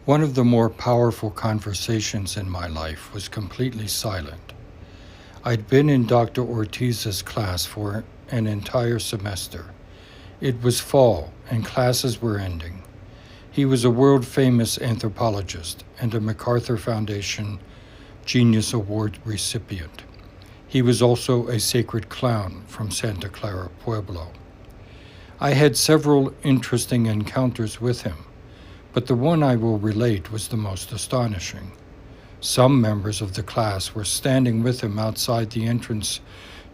One of the more powerful conversations in my life was completely silent. I'd been in Dr. Ortiz's class for an entire semester. It was fall, and classes were ending. He was a world-famous anthropologist and a MacArthur Foundation Genius Award recipient. He was also a sacred clown from Santa Clara Pueblo. I had several interesting encounters with him, but the one I will relate was the most astonishing. Some members of the class were standing with him outside the entrance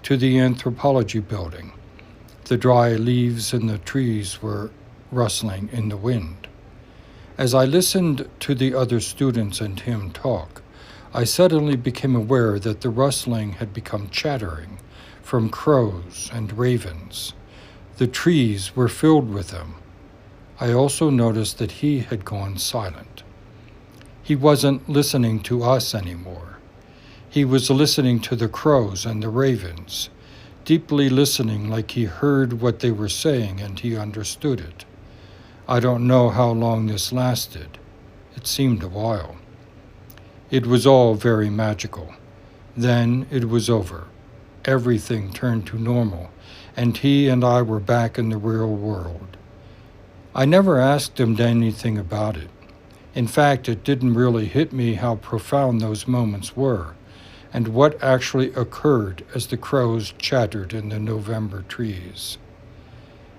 to the anthropology building. The dry leaves in the trees were rustling in the wind. As I listened to the other students and him talk, I suddenly became aware that the rustling had become chattering from crows and ravens. The trees were filled with them. I also noticed that he had gone silent. He wasn't listening to us anymore. He was listening to the crows and the ravens, deeply listening like he heard what they were saying and he understood it. I don't know how long this lasted. It seemed a while. It was all very magical. Then it was over. Everything turned to normal, and he and I were back in the real world. I never asked him anything about it. In fact, it didn't really hit me how profound those moments were, and what actually occurred as the crows chattered in the November trees.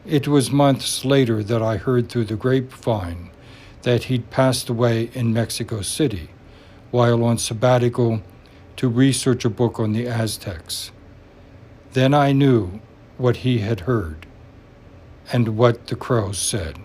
It was months later that I heard through the grapevine that he'd passed away in Mexico City while on sabbatical to research a book on the Aztecs. Then I knew what he had heard and what the crows said.